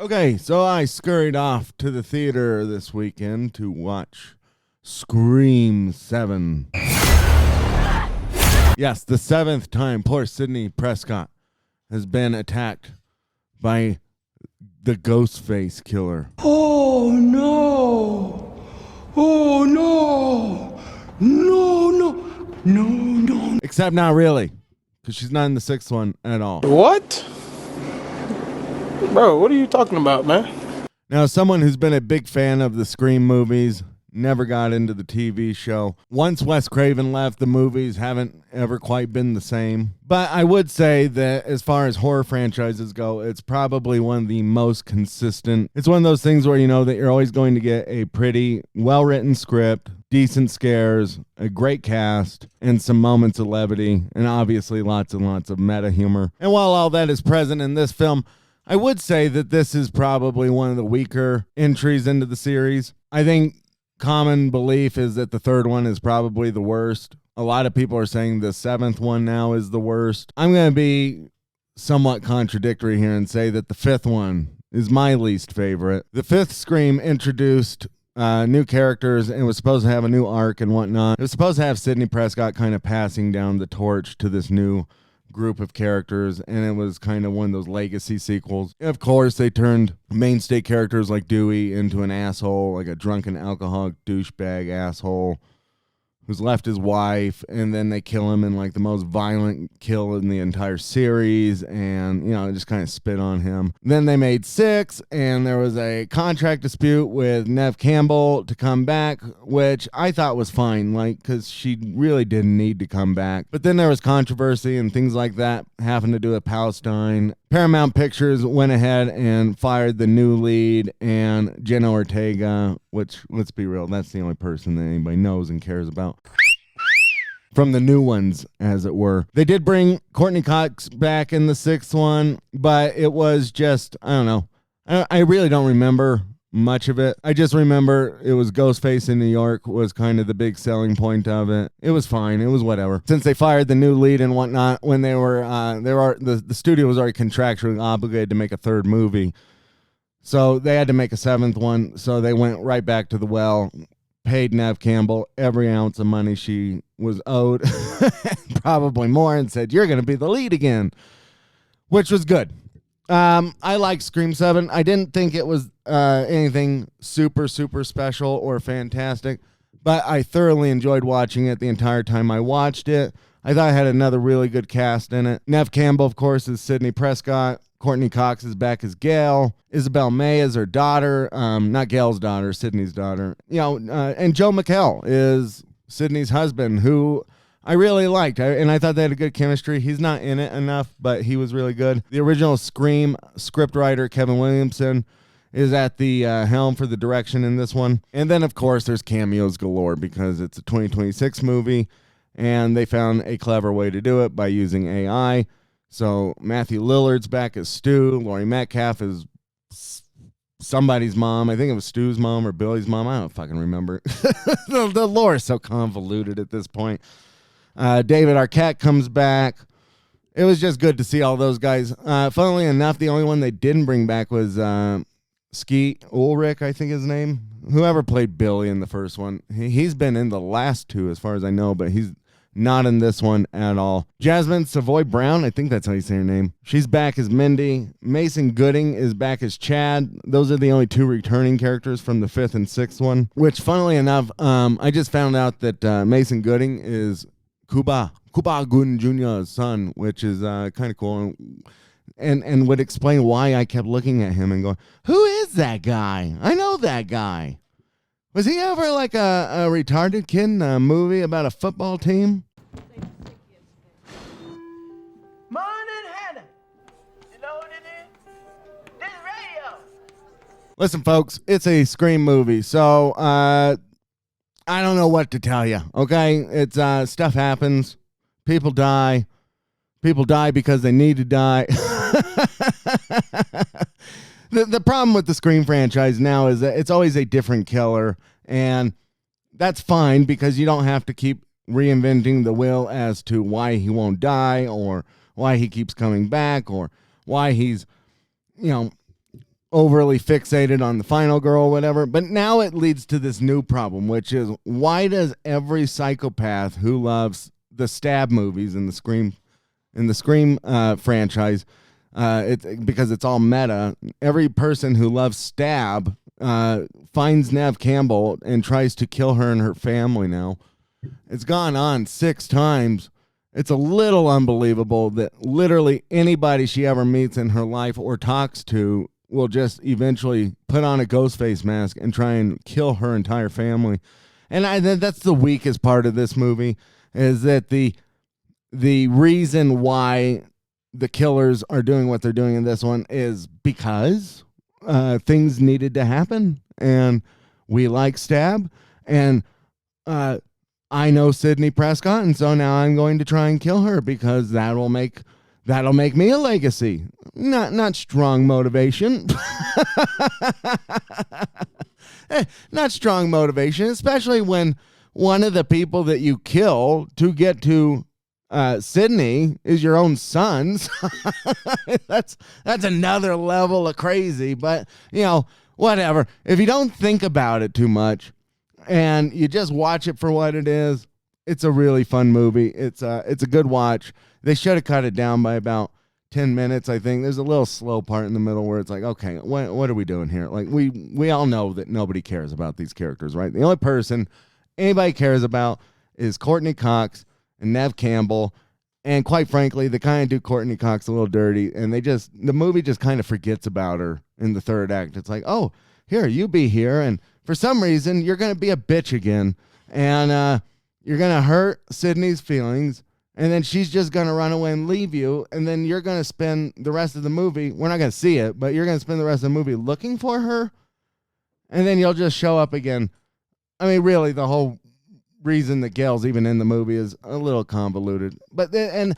Okay, so I scurried off to the theater this weekend to watch Scream 7. Yes, the seventh time poor Sidney Prescott has been attacked by the Ghostface killer. Oh no! Oh no! No, no, no, no. Except not really, because she's not in the sixth one at all. What? Bro, what are you talking about, man? Now, as someone who's been a big fan of the Scream movies, never got into the TV show. Once Wes Craven left, the movies haven't ever quite been the same. But I would say that as far as horror franchises go, it's probably one of the most consistent. It's one of those things where you know that you're always going to get a pretty well-written script, decent scares, a great cast, and some moments of levity, and obviously lots and lots of meta humor. And while all that is present in this film, I would say that this is probably one of the weaker entries into the series. I think common belief is that the third one is probably the worst. A lot of people are saying the seventh one now is the worst. I'm going to be somewhat contradictory here and say that the fifth one is my least favorite. The fifth Scream introduced new characters and was supposed to have a new arc and whatnot. It was supposed to have Sidney Prescott kind of passing down the torch to this new group of characters, and it was kind of one of those legacy sequels. Of course, they turned mainstay characters like Dewey into an asshole, like a drunken alcoholic douchebag asshole who's left his wife, and then they kill him in like the most violent kill in the entire series, and you know, just kind of spit on him. Then they made 6, and there was a contract dispute with Neve Campbell to come back, which I thought was fine, like, because she really didn't need to come back. But then there was controversy and things like that having to do with Palestine. Paramount Pictures went ahead and fired the new lead and Jenna Ortega, which, let's be real, that's the only person that anybody knows and cares about. From the new ones, as it were. They did bring Courtney Cox back in the sixth one, but it was just, I don't know. I really don't remember much of it. I just remember it was Ghostface in New York was kind of the big selling point of it. It was fine. It was whatever. Since they fired the new lead and whatnot, when the studio was already contractually obligated to make a third movie. So they had to make a seventh one. So they went right back to the well, paid Neve Campbell every ounce of money she was owed, probably more, and said, "You're going to be the lead again," which was good. I like Scream 7. I didn't think it was anything super, super special or fantastic, but I thoroughly enjoyed watching it the entire time I watched it. I thought it had another really good cast in it. Neve Campbell, of course, is Sidney Prescott. Courtney Cox is back as Gail. Isabel May is her daughter. Not Gail's daughter, Sidney's daughter. And Joe McHale is Sidney's husband, who I really liked, and I thought they had a good chemistry. He's not in it enough, but he was really good. The original Scream scriptwriter, Kevin Williamson, is at the helm for the direction in this one. And then, of course, there's cameos galore because it's a 2026 movie, and they found a clever way to do it by using AI. So Matthew Lillard's back as Stu. Laurie Metcalf is somebody's mom. I think it was Stu's mom or Billy's mom. I don't fucking remember. The lore is so convoluted at this point. David Arquette comes back. It was just good to see all those guys. Funnily enough, the only one they didn't bring back was Skeet Ulrich, I think his name. Whoever played Billy in the first one. He's been in the last two as far as I know, but he's not in this one at all. Jasmine Savoy Brown, I think that's how you say her name. She's back as Mindy. Mason Gooding is back as Chad. Those are the only two returning characters from the fifth and sixth one, which funnily enough, I just found out that Mason Gooding is Cuba Gooding Jr.'s son, which is kind of cool, and would explain why I kept looking at him and going, "Who is that guy? I know that guy. Was he ever like a retarded kid in a movie about a football team?" Morning, Hannah. You know what it is? This radio. Listen, folks, it's a Scream movie, so I don't know what to tell you, okay? It's stuff happens. People die. People die because they need to die. The problem with the Scream franchise now is that it's always a different killer, and that's fine because you don't have to keep reinventing the wheel as to why he won't die or why he keeps coming back or why he's, overly fixated on the final girl or whatever. But now it leads to this new problem, which is, why does every psychopath who loves the Stab movies in the Scream franchise, because it's all meta, every person who loves Stab finds Nev Campbell and tries to kill her and her family now. It's gone on 6 times. It's a little unbelievable that literally anybody she ever meets in her life or talks to will just eventually put on a ghost face mask and try and kill her entire family. And that's the weakest part of this movie, is that the reason why the killers are doing what they're doing in this one is because things needed to happen, and we like Stab, and I know Sidney Prescott, and so now I'm going to try and kill her because that'll make me a legacy. Not strong motivation. Not strong motivation, especially when one of the people that you kill to get to Sydney is your own son. That's another level of crazy, but whatever. If you don't think about it too much and you just watch it for what it is, it's a really fun movie. It's a good watch. They should have cut it down by about 10 minutes, I think. There's a little slow part in the middle where it's like, okay, what are we doing here? Like, we all know that nobody cares about these characters, right? The only person anybody cares about is Courtney Cox and Nev Campbell, and quite frankly, they kind of do Courtney Cox a little dirty, and the movie just kind of forgets about her in the third act. It's like, oh, here, you be here, and for some reason, you're going to be a bitch again, and you're going to hurt Sydney's feelings, and then she's just going to run away and leave you, and then you're going to spend the rest of the movie, we're not going to see it, but you're going to spend the rest of the movie looking for her, and then you'll just show up again. I mean, really, the whole reason that Gail's even in the movie is a little convoluted. And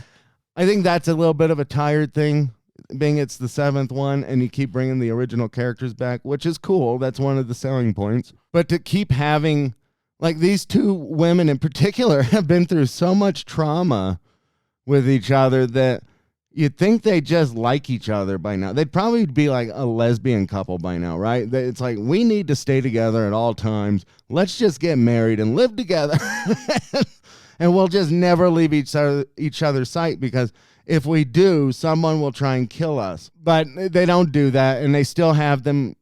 I think that's a little bit of a tired thing, being it's the 7th one, and you keep bringing the original characters back, which is cool. That's one of the selling points. But to keep having, like, these 2 women in particular have been through so much trauma with each other that you'd think they just like each other by now. They'd probably be like a lesbian couple by now, right? It's like, we need to stay together at all times. Let's just get married and live together. And we'll just never leave each other's sight, because if we do, someone will try and kill us. But they don't do that, and they still have them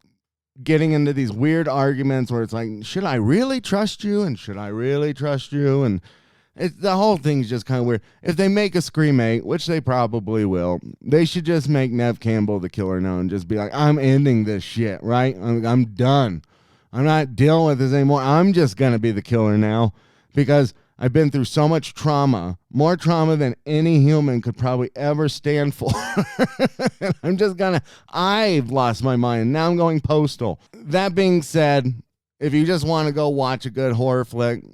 getting into these weird arguments where it's like, should I really trust you? And should I really trust you? And the whole thing's just kind of weird. If they make a Scream 8, which they probably will, they should just make Nev Campbell the killer now and just be like, I'm ending this shit, right? I'm done. I'm not dealing with this anymore. I'm just going to be the killer now, because I've been through so much trauma, more trauma than any human could probably ever stand for. I've lost my mind. Now I'm going postal. That being said, if you just want to go watch a good horror flick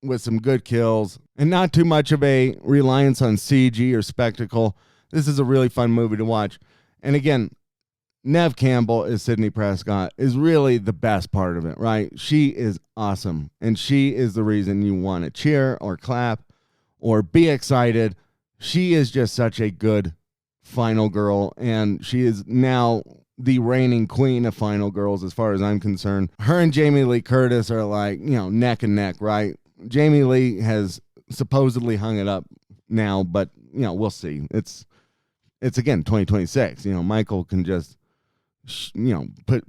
with some good kills and not too much of a reliance on CG or spectacle, this is a really fun movie to watch. And again, Nev Campbell as Sidney Prescott is really the best part of it, right? She is awesome, and she is the reason you want to cheer or clap or be excited. She is just such a good final girl, and she is now the reigning queen of final girls as far as I'm concerned. Her and Jamie Lee Curtis are like, neck and neck, right? Jamie Lee has supposedly hung it up now, but we'll see. It's again 2026. Michael can just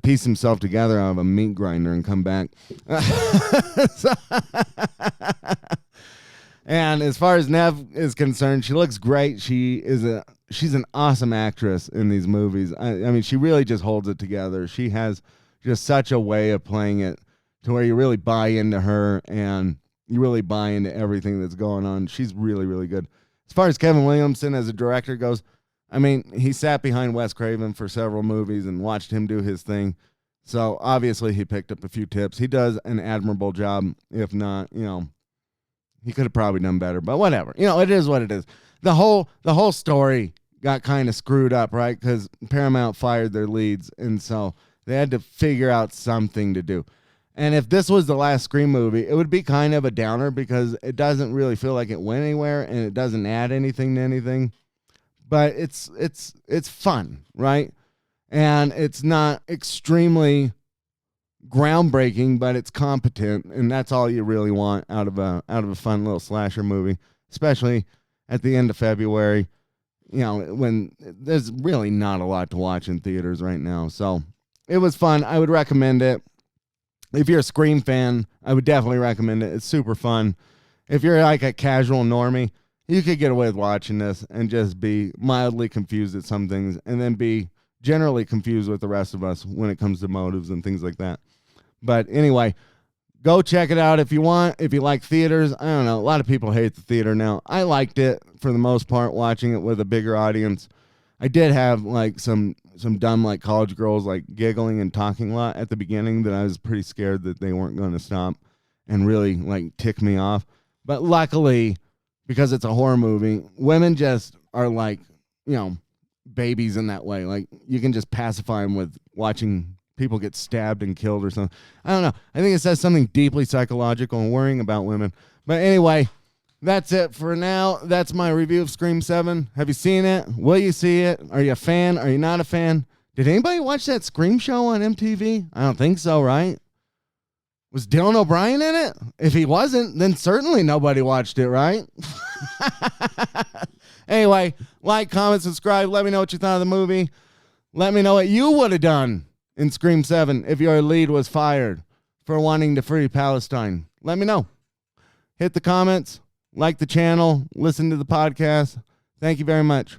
piece himself together out of a meat grinder and come back. And as far as Nev is concerned, she looks great. She's an awesome actress in these movies. I mean, she really just holds it together. She has just such a way of playing it to where you really buy into her and you really buy into everything that's going on. She's really, really good. As far as Kevin Williamson as a director goes, I mean, he sat behind Wes Craven for several movies and watched him do his thing. So obviously he picked up a few tips. He does an admirable job. If not, he could have probably done better, but whatever. It is what it is. The whole story got kind of screwed up, right? Because Paramount fired their leads, and so they had to figure out something to do. And if this was the last Scream movie, it would be kind of a downer because it doesn't really feel like it went anywhere, and it doesn't add anything to anything. But it's fun, right? And it's not extremely groundbreaking, but it's competent, and that's all you really want out of a fun little slasher movie, especially at the end of February. You know, when there's really not a lot to watch in theaters right now. So it was fun. I would recommend it. If you're a Scream fan, I would definitely recommend it. It's super fun. If you're like a casual normie, you could get away with watching this and just be mildly confused at some things, and then be generally confused with the rest of us when it comes to motives and things like that. But anyway, go check it out if you want. If you like theaters, I don't know. A lot of people hate the theater now. I liked it for the most part, watching it with a bigger audience. I did have like some dumb like college girls like giggling and talking a lot at the beginning that I was pretty scared that they weren't going to stop and really like tick me off. But luckily, because it's a horror movie, women just are like, you know, babies in that way. Like you can just pacify them with watching people get stabbed and killed or something. I don't know. I think it says something deeply psychological and worrying about women. But anyway, that's it for now. That's my review of Scream 7. Have you seen it? Will you see it? Are you a fan? Are you not a fan? Did anybody watch that Scream show on MTV? I don't think so, right? Was Dylan O'Brien in it? If he wasn't, then certainly nobody watched it, right? Anyway, like, comment, subscribe. Let me know what you thought of the movie. Let me know what you would have done in Scream 7 if your lead was fired for wanting to free Palestine. Let me know. Hit the comments, like the channel, listen to the podcast. Thank you very much.